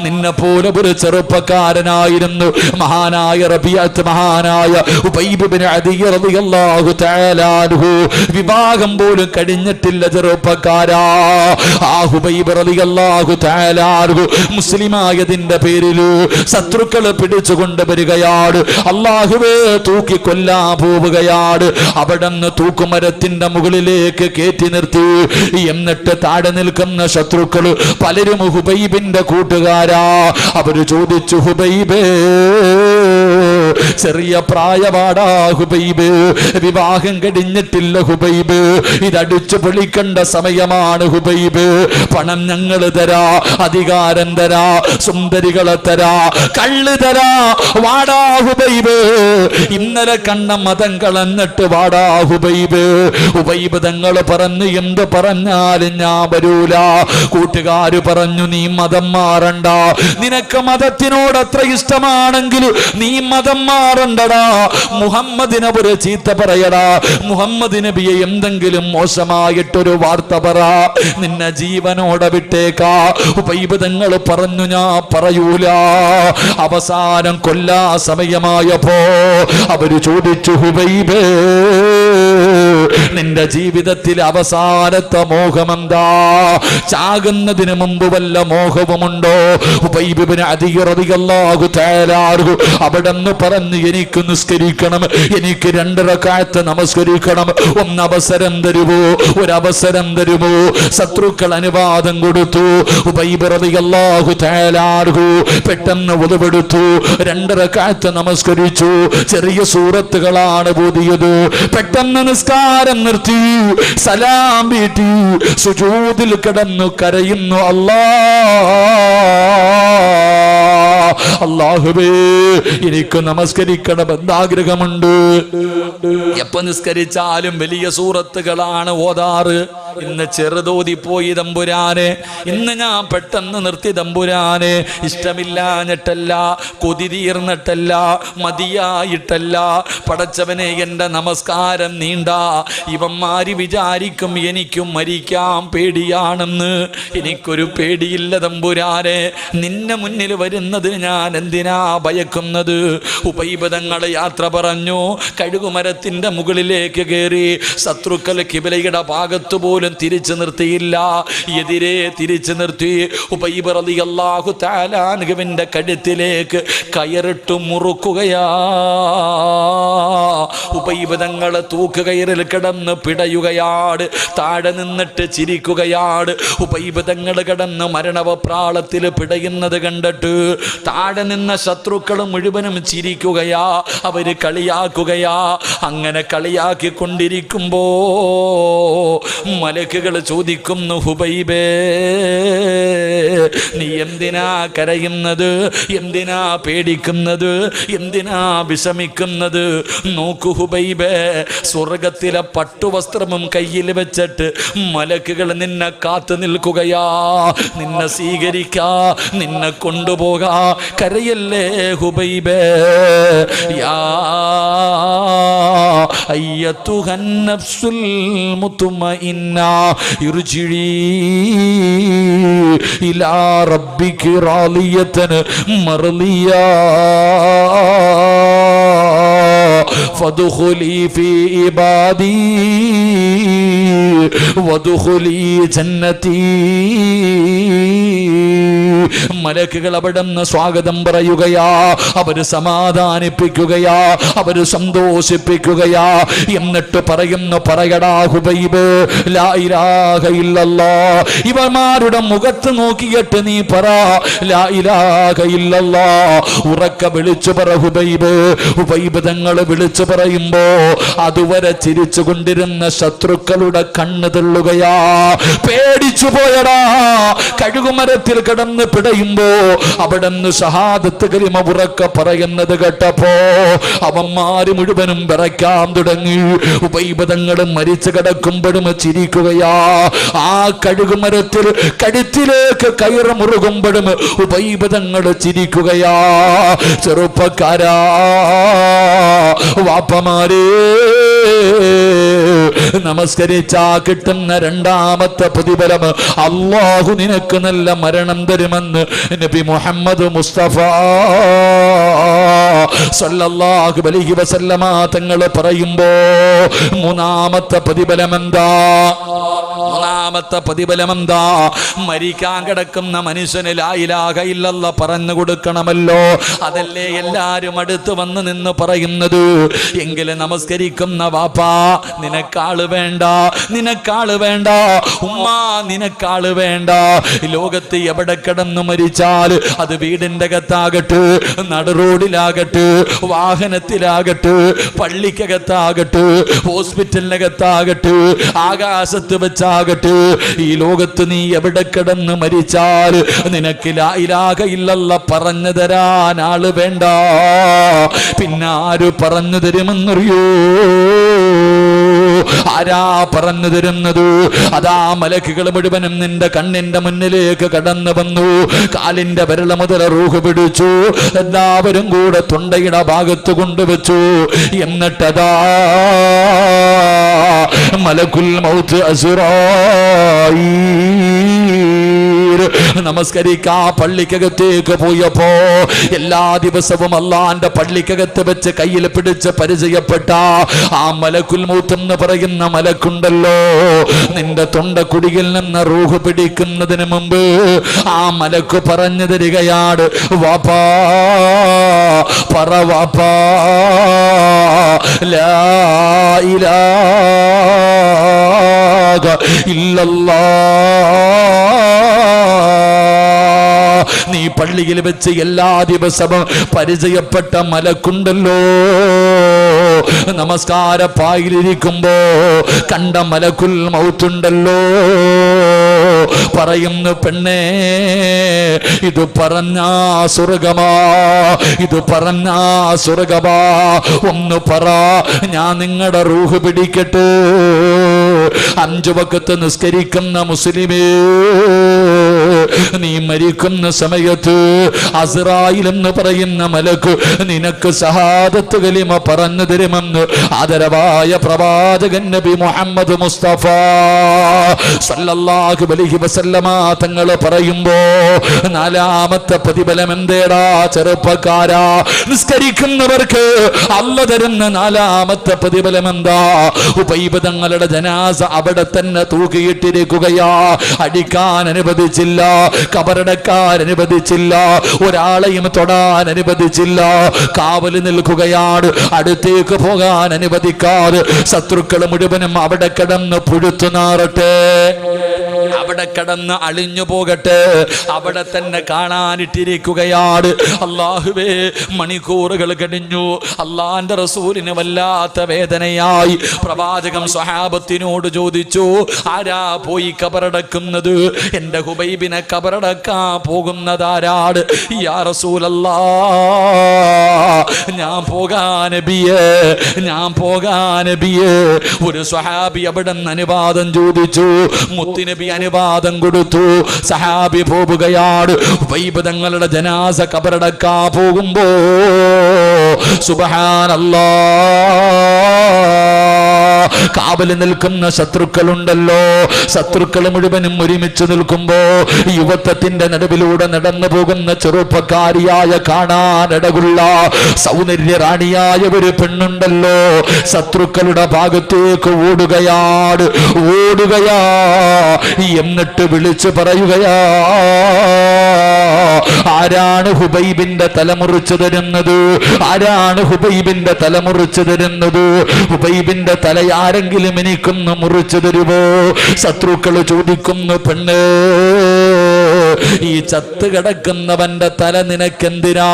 നിന്നെ പോലെ ഒരു ചെറുപ്പക്കാരനായിരുന്നു മഹാനായ റബീഅത്ത്, മഹാനായ ഉബൈബ് ഇബ്നു അദി റളിയല്ലാഹു തആല അൻഹു. വിവാഹം പോലും കഴിഞ്ഞിട്ടില്ല ചെറുപ്പക്കാരാ. ആ ഉബൈബ് റളിയല്ലാഹു തആല അൻഹു മുസ്ലിമായതിന്റെ പേരിൽ ശത്രുക്കൾ പിടിച്ചുകൊണ്ട് വരികയാണ്. അല്ലാഹുവേ തൂക്കി കൊല്ലാൻ പോവുകയാണ്. അവിടുന്ന് തൂക്കുമരത്തിന്റെ മുകളിലേക്ക് കയറ്റി നിർത്തി. എന്നിട്ട് താഴെ നിൽക്കുന്ന ശത്രുക്കൾ പലരും ഹുബൈബിന്റെ കൂട്ടുകാരാ. അവര് ചോദിച്ചു, ഹുബൈബേ, ചെറിയ പ്രായപാടാ ഹുബൈബ്, വിവാഹം കഴിഞ്ഞിട്ടില്ല ഹുബൈബ്, ഇതടിച്ചു പൊളിക്കേണ്ട സമയമാണ് ഹുബൈബ്. പണം ഞങ്ങൾ തരാ, അധികാരം തരാ, സുന്ദരികളെ തരാ, കള്ള് തരാ, വാടാ ഹുബൈബ്. ഇന്നലെ കണ്ട മതം കളഞ്ഞിട്ട് വാടാ ഹുബൈബ്. ഹുബൈബ് തങ്ങൾ പറഞ്ഞു, എന്ത് പറഞ്ഞാലും ഞാൻ വരൂല. കൂട്ടുകാര് പറഞ്ഞു, നീ മതം മാറണ്ട, നിനക്ക് മതത്തിനോട് അത്ര ഇഷ്ടമാണെങ്കിൽ നീ മതം മാറണ്ടടാ. മുഹമ്മദിനെ ഒരു ചീത്ത പറയടാ, മുഹമ്മദ് നബിയെ എന്തെങ്കിലും മോശമായിട്ടൊരു വാർത്ത പറ, നിന്നെ ജീവനോടെ വിട്ടേക്കാ. ഉബൈബ് തങ്ങൾ പറഞ്ഞു, ഞാൻ പറയൂല. അവസാനം കൊല്ലാ സമയമായപ്പോ അവര് ചോദിച്ചു, ഹുബൈബേ, നിന്റെ ജീവിതത്തിൽ അവസാനത്തെ മോഹമെന്താ? ചാകുന്നതിന് മുമ്പ് വല്ല മോഹവുമുണ്ടോ? ഉബൈബ് ഇബ്നു അദി റളിയല്ലാഹു തആല അൻഹു അവിടെന്ന് പറഞ്ഞു, എനിക്ക് നിസ്കരിക്കണം, എനിക്ക് 2 റക്അത്ത് നമസ്കരിക്കണം, ഒന്ന് അവസരം തരുമോ, ഒരു അവസരം തരുമോ? ശത്രുക്കൾ അനുവാദം കൊടുത്തു. ഉബൈബ് റളിയല്ലാഹു തആല അൻഹു പെട്ടെന്ന് വുളുവെടുത്തു, 2 റക്അത്ത് നമസ്കരിച്ചു. ചെറിയ സൂറത്തുകളാണ് ഓതിയത്. പെട്ടെന്ന് നിസ്കാരം നിർത്തി, സലാം വീട്ടി, സുജൂദിൽ കിടന്നു കരയുന്നു. അല്ലാഹുവേ എനിക്ക് നമസ്കരിക്കണമെന്ന് ആഗ്രഹമുണ്ട്. എപ്പോ നിസ്കരിച്ചാലും വലിയ സൂറത്തുകളാണ് ഓതാറ്. ഇന്ന് ചെറുതോതിപ്പോയി തമ്പുരാനെ, ഇന്ന് ഞാൻ പെട്ടെന്ന് നിർത്തി തമ്പുരാനെ. ഇഷ്ടമില്ലാഞ്ഞിട്ടല്ല, കൊതി തീർന്നിട്ടല്ല, മതിയായിട്ടല്ല. പടച്ചവനെ, എൻ്റെ നമസ്കാരം നീണ്ട. ഇവന്മാര് വിചാരിക്കും എനിക്കും മരിക്കാൻ പേടിയാണെന്ന്. എനിക്കൊരു പേടിയില്ല തമ്പുരാനെ. നിന്നെ മുന്നിൽ വരുന്നത് ഞാൻ എന്തിനാ ഭയക്കുന്നത്? ഉപൈബദങ്ങളെ യാത്ര പറഞ്ഞു, കഴുകുമരത്തിന്റെ മുകളിലേക്ക് കയറി. ശത്രുക്കൾ കിബിലയുടെ ഭാഗത്തു പോലും തിരിച്ചു നിർത്തിയില്ല, എതിരെ തിരിച്ചു നിർത്തി. ഉബൈബ് റളിയല്ലാഹു തആല അൻഹുവിന്റെ കഴുത്തിലേക്ക് കയറിട്ട് മുറുക്കുകയാ. ഉബൈബ് തങ്ങളെ തൂക്കുകയറിൽ കിടന്ന് പിടയുകയാണ്, താഴെ നിന്നിട്ട് ചിരിക്കുകയാണ്. ഉബൈബ് തങ്ങൾ കിടന്ന് മരണവപ്രാളത്തിൽ പിടയുന്നത് കണ്ടിട്ട് താഴെ നിന്ന ശത്രുക്കൾ മുഴുവനും ചിരിക്കുകയാ, അവര് കളിയാക്കുകയാ. അങ്ങനെ കളിയാക്കിക്കൊണ്ടിരിക്കുമ്പോ മലക്കുകൾ ചോദിക്കുന്നു, ഹുബൈബേ നീ എന്തിനാ കരയുന്നത്? എന്തിനാ പേടിക്കുന്നത്? എന്തിനാ വിഷമിക്കുന്നത്? നോക്കു ഹുബൈബേ, സ്വർഗത്തിലെ പട്ടുവസ്ത്രവും കയ്യിൽ വെച്ചിട്ട് മലക്കുകൾ നിന്നെ കാത്തു നിൽക്കുകയാ, നിന്നെ സ്വീകരിക്കാ, നിന്നെ കൊണ്ടുപോകാ. കരയല്ലേ ഹുബൈബേ. യാ അയ്യത്തുഹൻ നഫ്സുൽ മുത്മഇന്ന ഇർജിഇ ഇലാ റബ്ബികി റാളിയതൻ മർളിയാ ഫദ്ഖുലി ഫീ ഇബാദി വദ്ഖുലി ജന്നതി. മലക്കുകൾ അവിടുന്ന് സ്വാഗതം പറയുകയാ, അവര് സമാധാനിപ്പിക്കുകയാ, അവര് സന്തോഷിപ്പിക്കുകയാ. എന്നിട്ട് പറയുന്നു, പറയടാ ഹുബൈബ്, ലാ ഇലാഹ ഇല്ലല്ലാഹ്. ഇവന്മാരുടെ മുഖത്ത് നോക്കിയിട്ട് നീ പറ, ലാ ഇലാഹ ഇല്ലല്ലാഹ്. ഉറക്കെ വിളിച്ചു പറ ഹുബൈബ്. ഹുബൈബ് തങ്ങള് വിളിച്ചു പറയുമ്പോ അതുവരെ ചിരിച്ചു കൊണ്ടിരുന്ന ശത്രുക്കളുടെ കണ്ണ് തെള്ളുകയാ. പേടിച്ചു പോയടാ. കഴുകുമരത്തിൽ കിടന്ന് പിടയുമ്പോ അവിടുന്ന് ഷഹാദത്ത് കലിമ ഉറക്കെ പറയുന്നത് കേട്ടപ്പോ അവന്മാര് മുഴുവനും വിറയ്ക്കാൻ തുടങ്ങി. ഉബൈബ് തങ്ങൾ മരിച്ചു കിടക്കുമ്പോഴും ചിരിക്കുകയാ. ആ കഴുകുമരത്തിൽ കഴുത്തിലേക്ക് കയറ് മുറുകുമ്പോഴും ഉബൈബ് തങ്ങൾ ചിരിക്കുകയാ. ചെറുപ്പക്കാരാ, വാപ്പമാരേ, നമസ്കരിച്ചാ കിട്ടുന്ന രണ്ടാമത്തെ പ്രതിഫലം അല്ലാഹു നിനക്ക് നല്ല മരണം തരുമെന്ന് നബി മുഹമ്മദ് മുസ്തഫ സല്ലല്ലാഹു അലൈഹി വസല്ലമ തങ്ങൾ പറയുമ്പോ മൂന്നാമത്തെ പ്രതിഫലം എന്താ? മൂന്നാമത്തെ പ്രതിഫലം എന്താ? മരിക്കാൻ കിടക്കുന്ന മനുഷ്യന് ലാ ഇലാഹ ഇല്ലല്ലാഹ് പറഞ്ഞു കൊടുക്കണമല്ലോ. അതല്ലേ എല്ലാരും അടുത്ത് വന്ന് നിന്ന് പറയുന്നത്. എങ്കിലും നമസ്കരിക്കുന്ന വാപ്പാ, നിനക്കാള് വേണ്ട, നിനക്കാള് വേണ്ട. ഉമ്മ, നിനക്കാള് വേണ്ട. ലോകത്ത് എവിടെ കിടന്നു മരിച്ചാൽ അത് വീടിന്റെ അകത്താകട്ടെ, നടുറോഡിലാകട്ടെ, വാഹനത്തിലാകട്ടെ, പള്ളിക്കകത്താകട്ടെ, ഹോസ്പിറ്റലിനകത്താകട്ടെ, ആകാശത്ത് വെച്ചാകട്ടെ, ഈ ലോകത്ത് നീ എവിടെ കിടന്ന് മരിച്ചാൽ നിനക്ക് ലാ ഇലാഹ ഇല്ലല്ലാഹ് പറഞ്ഞു തരാൻ ആള് വേണ്ട. പിന്നെ ആര് പറഞ്ഞു തരുമെന്നറിയോ? ആരാ പറഞ്ഞു തരുന്നത്? അതാ മലക്കുകൾ മുഴുവനും നിന്റെ കണ്ണിന്റെ മുന്നിലേക്ക് കടന്നു വന്നു. കാലിന്റെ വിരൽ മുതൽ റൂഹ് പിടിച്ചു. എല്ലാവരും കൂടെ തൊണ്ടയുടെ ഭാഗത്ത് കൊണ്ടുവച്ചു. എന്നിട്ടതാ മലക്കുൽ മൗത്ത് അസ്റായീൽ നമസ്കരിക്കാ പള്ളിക്കകത്തേക്ക് പോയപ്പോ എല്ലാ ദിവസവും അള്ളാന്റെ പള്ളിക്കകത്ത് വെച്ച് കയ്യിൽ പിടിച്ച് പരിചയപ്പെട്ട ആ മലക്കുൽ മൗത്ത് എന്ന് പറയുന്ന മലക്കുണ്ടല്ലോ, നിന്റെ തൊണ്ടക്കുടിയിൽ നിന്ന് റൂഹ് പിടിക്കുന്നതിന് മുമ്പ് ആ മലക്ക് പറഞ്ഞു തരികയാണ്, വാപ്പാ പറ വാപ്പാ ലാ ഇലാഹ ഇല്ലല്ലാഹ്. നീ പള്ളിയിൽ വെച്ച് എല്ലാ ദിവസവും പരിചയപ്പെട്ട മലക്കുണ്ടല്ലോ, നമസ്കാര പായിലിരിക്കുമ്പോ കണ്ട മലക്കുൽ മൗത്തുണ്ടല്ലോ, പറയുന്നു, പെണ്ണേ ഇത് പറഞ്ഞാ സ്വർഗമാ, ഇത് പറഞ്ഞാ സ്വർഗമാ. ഒന്ന് പറ, ഞാൻ നിങ്ങളുടെ റൂഹ് പിടിക്കട്ടെ. 5 വഖത്ത് നിസ്കരിക്കുന്ന മുസ്ലിമേ, നീ മരിക്കുന്ന സമയത്ത് അസ്റായിൽ എന്ന് പറയുന്ന മലക്ക് നിനക്ക് ശഹാദത്ത് കലിമ പറഞ്ഞു തരുമെന്ന് ആദരവായ പ്രവാചകൻ നബി മുഹമ്മദ് മുസ്തഫ സല്ലല്ലാഹു അലൈഹി വസല്ലമ തങ്ങൾ പറയുമ്പോ 4ാമത്തെ പ്രതിഫലം എന്തേടാ ചെറുപ്പക്കാരാ? നിസ്കരിക്കുന്നവർക്ക് അല്ലാഹു തരുന്ന 4ാമത്തെ പ്രതിഫലം എന്താ? ഉബൈബ് തങ്ങളുടെ ജനാസ അവിടെ തന്നെ തൂക്കിയിട്ടിരിക്കുകയാ. അടിക്കാൻ അനുവദിച്ചില്ല, കബറടക്കാൻ അനുവദിച്ചില്ല, ഒരാളെയും തൊടാൻ അനുവദിച്ചില്ല. കാവല് നിൽക്കുകയാണ്, അടുത്തേക്ക് പോകാൻ അനുവദിക്കാതെ. ശത്രുക്കൾ മുഴുവനും അവിടെ കിടന്ന് പുഴുത്തു നാറട്ടെ, അവിടെ കിടന്ന് അളിഞ്ഞു പോകട്ടെ, അവിടെ തന്നെ കാണാനിട്ടിരിക്കുകയാണ്. അല്ലാഹുവേ, മണിക്കൂറുകൾ കഴിഞ്ഞു. അള്ളാന്റെ റസൂലിന് വല്ലാത്ത വേദനയായി. പ്രവാചകം സ്വഹാബത്തിനോട് ചോദിച്ചു, ആരാ പോയി കബറടക്കുന്നത്? എന്റെ ഹുബൈബിനെ കബറടക്കാൻ പോകുന്നതാരാണ്? യാ റസൂലല്ലാഹ്, ഞാൻ പോകാൻ നബിയേ, ഞാൻ പോകാൻ നബിയേ. ഒരു സ്വഹാബി അവിടെ നിന്ന് അനുവാദം ചോദിച്ചു. മുത്തുനബി അനുവാദം കൊടുത്തു. സഹാബി പോവുകയാണ്. ഹുബൈബ് തങ്ങളുടെ ജനാസ കബറടക്കാൻ പോകുമ്പോ സുബ്ഹാനല്ലാഹ്, കാവല് നിൽക്കുന്ന ശത്രുക്കളുണ്ടല്ലോ, ശത്രുക്കൾ മുഴുവനും ഒരുമിച്ച് നിൽക്കുമ്പോ യുവത്വത്തിന്റെ നടുവിലൂടെ നടന്നു പോകുന്ന ചെറുപ്പക്കാരിയായ കാണാനിടകുള്ള സൗന്ദര്യ റാണിയായ ഒരു പെണ്ണുണ്ടല്ലോ, ശത്രുക്കളുടെ ഭാഗത്തേക്ക് ഓടുകയാണ്, ഓടുകയാ. എന്നിട്ട് വിളിച്ചു പറയുകയാ, ആരാണ് ഹുബൈബിന്റെ തലമുറിച്ചു തരുന്നത്? ആരാണ് ഹുബൈബിന്റെ തലമുറിച്ചു തരുന്നത്? ഹുബൈബിന്റെ തല ആരെങ്കിലും എനിക്കൊന്ന് മുറിച്ചു തരുമോ? ശത്രുക്കൾ ചോദിക്കുന്നു, പെണ്ണ്, ഈ ചത്ത് കിടക്കുന്നവന്റെ തല നിനക്കെന്തിനാ?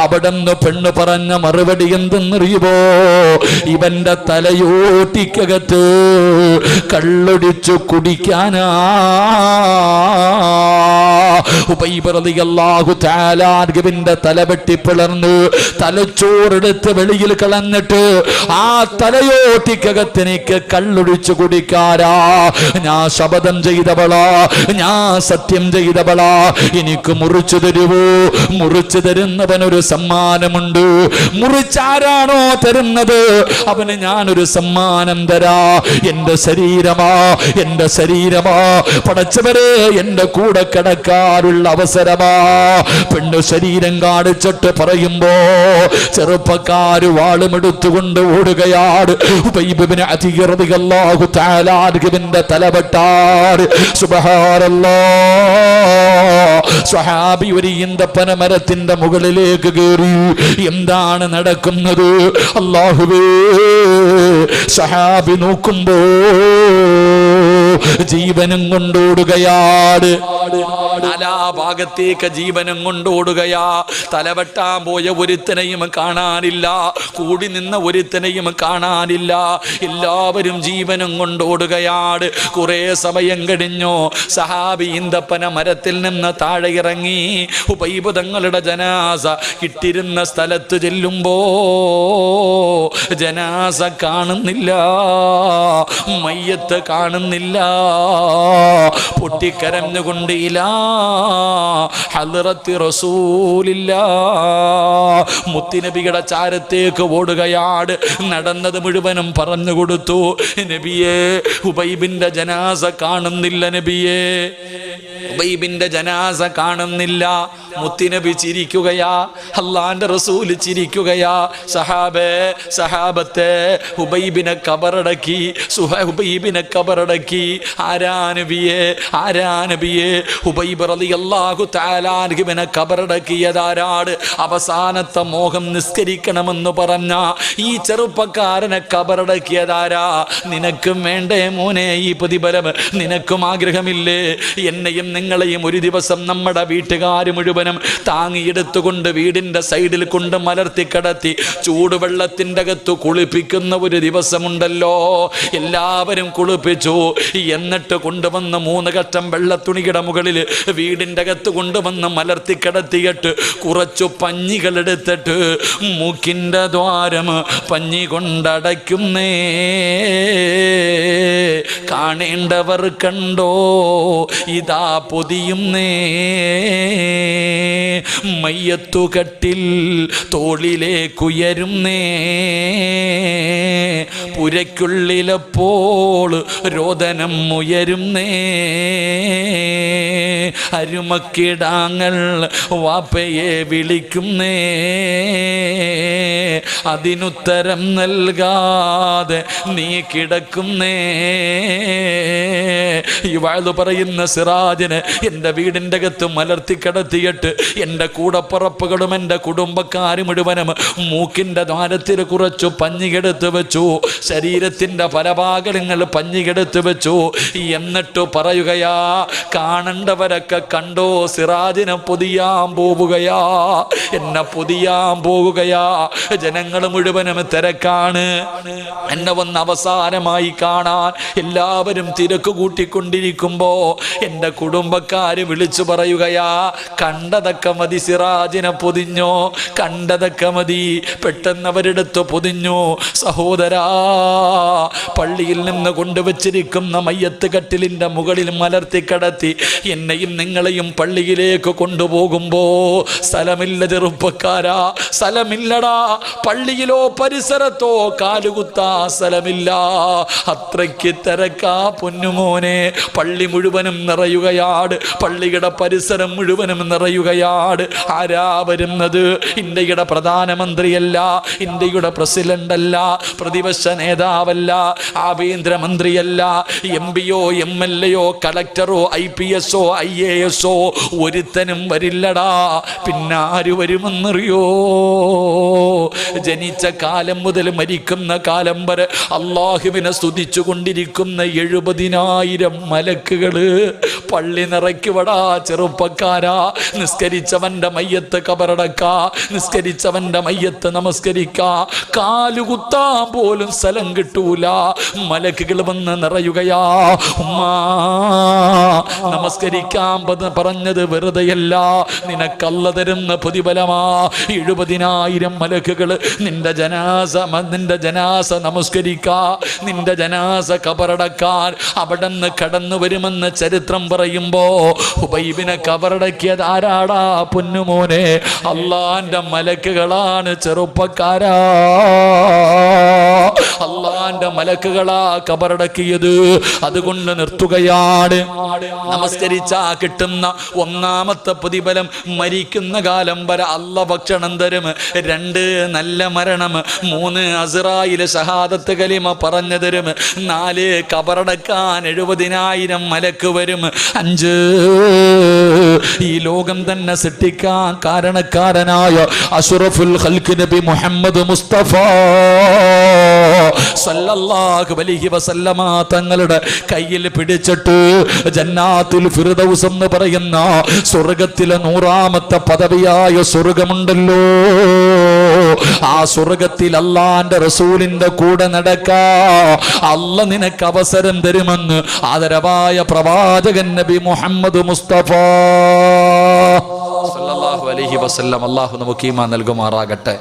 അവിടെന്ന് പെണ്ണ് പറഞ്ഞ മറുപടി എന്തെന്നറിയുമോ? ഇവന്റെ തലയോട്ടിക്കകത്ത് കള്ളൊടിച്ചു കുടിക്കാനാ. ഉബൈബ് റളിയല്ലാഹു തആല അൻഹുവിന്റെ തല വെട്ടിപ്പിളർന്ന് തലച്ചോറെടുത്ത് വെളിയിൽ കളഞ്ഞിട്ട് ആ തലയോട്ടിക്കകത്ത് എനിക്ക് കള്ളൊടിച്ചു കുടിക്കാരാ. ഞാൻ ശപഥം ചെയ്തവളാ, ഞാൻ സത്യം ചെയ്തവളാ. എനിക്ക് മുറിച്ചു തരുവോ? മുറിച്ചു തരുന്നവനൊരു സമ്മാനമുണ്ട്. മുറിച്ചാരാണോ തരുന്നത് അവന് ഞാനൊരു സമ്മാനം തരാ. എന്റെ ശരീരമാ, എന്റെ ശരീരമാ. പടച്ചവരെ, എന്റെ കൂടെ കിടക്കാറുള്ള അവസരമാ. പെണ്ണ് ശരീരം കാണിച്ചിട്ട് പറയുമ്പോ ചെറുപ്പക്കാര് വാളുമെടുത്തുകൊണ്ട് ഓടുകയാണ്. ഉബൈബ് ഇബ്നു അദീ റളിയല്ലാഹു തആല അൻഹുവിന്റെ തലവെട്ടാർ. സുബ്ഹാനല്ലാഹ്, സ്വഹാബി ഒരു ഈന്തപ്പന മരത്തിന്റെ മുകളിലേക്ക് കയറി. എന്താണ് നടക്കുന്നത്? അല്ലാഹുവേ, സ്വഹാബി നോക്കുമ്പോ ജീവനും കൊണ്ടോടുകയാണ്. നാലാ ഭാഗത്തേക്ക് ജീവനും കൊണ്ടോടുകയാ. തലവെട്ടാൻ പോയ ഒരുത്തനെയും കാണാനില്ല, കൂടി നിന്ന ഒരുത്തനെയും കാണാനില്ല. എല്ലാവരും ജീവനും കൊണ്ടോടുകയാണ്. കുറെ സമയം കഴിഞ്ഞു. സഹാബി ഈന്തപ്പന മരത്തിൽ നിന്ന് താഴെ ഇറങ്ങി. ഉബൈബ് തങ്ങളുടെ ജനാസ ഇട്ടിരുന്ന സ്ഥലത്ത് ചെല്ലുമ്പോ ജനാസ കാണുന്നില്ല, മയ്യത്ത് കാണുന്നില്ല. പൊട്ടിക്കരഞ്ഞുകൊണ്ട് ഇലാ ഹദ്റത്തി റസൂലില്ലാഹ്, മുത്തുനബിയുടെ ചാരത്തേക്ക് ഓടുകയാണ്. നടന്നത് മുഴുവനും പറഞ്ഞു കൊടുത്തു. നബിയേ, ഉബൈബിന്റെ ജനാസ കാണുന്നില്ല. നബിയേ, ഉബൈബിന്റെ ജനാസ കാണുന്നില്ല. മുത്തുനബി ചിരിക്കുകയാ, അല്ലാഹുവിന്റെ റസൂൽ ചിരിക്കുകയാ. സഹാബേ, സഹാബത്തെ, ഹുബൈബിനെ കബറടക്കി, ഹുബൈബിനെ കബറടക്കി. ആരാ നബിയേ, ആരാ നബിയേ? ഹുബൈബ് റളിയല്ലാഹു തആല അൻഹുവിനെ കബറടക്കിയതാരാണ്? അവസാനത്തെ മോഹം നിസ്കരിക്കണമെന്ന് പറഞ്ഞ ഈ ചെറുപ്പക്കാരനെ കബറടക്കിയതാരാ? നിനക്കും വേണ്ടേ മോനെ ഈ പ്രതിഫലം? നിനക്കും ആഗ്രഹമില്ലേ എന്നെയും നിങ്ങളെയും ഒരു ദിവസം നമ്മുടെ വീട്ടുകാർ മുഴുവനും താങ്ങിയെടുത്തുകൊണ്ട് വീടിൻ്റെ സൈഡിൽ കൊണ്ട് മലർത്തി കിടത്തി ചൂടുവെള്ളത്തിൻ്റെ അകത്ത് കുളിപ്പിക്കുന്ന ഒരു ദിവസമുണ്ടല്ലോ. എല്ലാവരും കുളിപ്പിച്ചു. എന്നിട്ട് കൊണ്ടുവന്ന് 3 കഷ്ടം വെള്ളത്തുണിയുടെ മുകളിൽ വീടിൻ്റെ അകത്ത് കൊണ്ടുവന്ന് മലർത്തി കിടത്തിയിട്ട് കുറച്ചു പഞ്ഞികൾ എടുത്തിട്ട് മൂക്കിൻ്റെ ദ്വാരം പഞ്ഞി കൊണ്ടടയ്ക്കുന്നേ. കാണേണ്ടവർ കണ്ടോ ഇതാ പൊതിയുന്നേ. മയ്യത്തുകട്ടിൽ തോളിലേക്കുയരുന്നേ. പുരയ്ക്കുള്ളിലപ്പോൾ രോദനം ഉയരുന്നേ. അരുമക്കിടാങ്ങൾ വാപ്പയെ വിളിക്കുന്നേ. അതിനുത്തരം നൽകാതെ നീ കിടക്കുന്നേ. ഈ വാഴ് പറയുന്ന സിറാജിന് എൻ്റെ വീടിൻ്റെ അകത്ത് മലർത്തി കിടത്തിയിട്ട് എൻ്റെ കൂടപ്പറപ്പുകളും എൻ്റെ കുടുംബക്കാരും മുഴുവനും മൂക്കിൻ്റെ ദ്വാരത്തിൽ കുറച്ചു പഞ്ഞികെടുത്ത് വെച്ചു. ശരീരത്തിൻ്റെ പല ഭാഗങ്ങൾ പഞ്ഞികെടുത്ത് വെച്ചു. എന്നിട്ട് പറയുകയാ, കാണേണ്ടവരൊക്കെ കണ്ടോ സിറാജിനെ പൊതിയാൻ പോവുകയാ, എന്നെ പൊതിയാൻ പോവുകയാ. ജനങ്ങൾ മുഴുവനും തിരക്കാണ്. എന്നെ വന്ന് അവസാനമായി കാണാൻ എല്ലാവരും തിരക്ക് കൂട്ടിക്കൊണ്ടിരിക്കുമ്പോ എൻ്റെ കുടുംബക്കാര് വിളിച്ചു പറയുകയാ, കണ്ടതൊക്കെ മതി, സിറാജിനെ പൊതിഞ്ഞോ, കണ്ടതൊക്കെ മതി. പെട്ടെന്ന് അവരെടുത്ത് പൊതിഞ്ഞു. സഹോദരാ, പള്ളിയിൽ നിന്ന് കൊണ്ടുവച്ചിരിക്കുന്ന മയ്യത്ത് കട്ടിലിൻ്റെ മുകളിൽ മലർത്തി കിടത്തി എന്നെയും നിങ്ങളെയും പള്ളിയിലേക്ക് കൊണ്ടുപോകുമ്പോ സ്ഥലമില്ല ചെറുപ്പക്കാരാ, സ്ഥലമില്ലടാ. പള്ളിയിലോ പരിസരത്തോ കാലുകുത്താ സ്ഥലമില്ല. അത്രയ്ക്ക് തിരക്കാ പൊന്നുമോനെ. പള്ളി മുഴുവനും നിറയുകയാണ്. പള്ളിയുടെ പരിസരം മുഴുവനും നിറയുകയാണ്. ആരാ വരുന്നത്? ഇന്ത്യയുടെ പ്രധാനമന്ത്രിയല്ല, ഇന്ത്യയുടെ പ്രസിഡന്റ് അല്ല, പ്രതിപക്ഷ നേതാവല്ല, ആഭ്യന്തരമന്ത്രിയല്ല, MP-യോ MLA-യോ കളക്ടറോ IPS IAS ഒരുത്തനും വരില്ലടാ. പിന്നെ ആര് വരുമെന്നറിയോ? ജനിച്ച കാലം മുതൽ മരിക്കുന്ന കാലം വരെ അള്ളാഹുവിനെ സ്തുതിച്ചു കൊണ്ടിരിക്കുന്ന 70,000 മലക്കുകള് പള്ളി നിറയ്ക്കുവടാ ചെറുപ്പക്കാരാ. നിസ്കരിച്ചവന്റെ മയ്യത്ത് കബറടക്ക, നിസ്കരിച്ചവന്റെ മയ്യത്ത് നമസ്കരിക്ക. കാലുകുത്താൻ പോലും സ്ഥലം കിട്ടൂല. മലക്കുകൾ വന്ന് നിറയുകയാ. ഉമ്മാ, നമസ്കരിക്കാൻ പറഞ്ഞത് വെറുതെയല്ല, നിനക്കല്ല തരുന്ന പ്രതിഫലമാ. 70,000 മലക്കുകൾ നിന്റെ ജനാസ നമസ്കരിക്കാ, നിന്റെ ജനാസ കബറടക്കാൻ അവിടെ നിന്ന് കടന്നു വരുമെന്ന് ചരിത്രം പറയുമ്പോ ഹുബൈബിനെ കബറടക്കിയത് ആരാടാ പൊന്നുമോനെ? അള്ളാന്റെ മലക്കുകളാണ് ചെറുപ്പക്കാരാ. അള്ളാന്റെ മലക്കുകളാ കബറടക്കിയത്. അതുകൊണ്ട് നിർത്തുകയാണ്. നമസ്കരിച്ചാ കിട്ടുന്ന ഒന്നാമത്തെ പ്രതിഫലം മരിക്കുന്ന കാലം വരെ അല്ല ഭക്ഷണം തരും. 2 നല്ല മരണം, 3 അസ്റായിൽ ഷഹാദത്ത് കലിമ പറഞ്ഞു തരും, 4 കബറടക്കാൻ 70,000 മലക്ക് വരും, 5 ഈ ലോകം തന്നെ സൃഷ്ടിക്കാൻ കാരണക്കാരനായ അഷ്റഫുൽ ഖൽഖ് നബി മുഹമ്മദ് മുസ്തഫ സല്ലല്ലാഹു അലൈഹി വസല്ലമ തങ്ങളുടെ കയ്യിൽ പിടിച്ചിട്ട് ജന്നാത്തുൽ ഫിർദൗസ് എന്ന് പറയുന്ന സ്വർഗത്തിലെ 100ാമത്തെ പദവിയായ സ്വർഗമുണ്ടല്ലോ, ആ സ്വർഗത്തിൽ അല്ലാഹുവിന്റെ റസൂലിന്റെ കൂടെ നടക്കാ അല്ല നിനക്ക് അവസരം തരുമെന്ന് ആദരവായ പ്രവാചകൻ നബി മുഹമ്മദ് മുസ്തഫ സല്ലല്ലാഹു അലൈഹി വസല്ലം. അല്ലാഹു നമുക്ക് ഈമാൻ നൽകുമാറാകട്ടെ.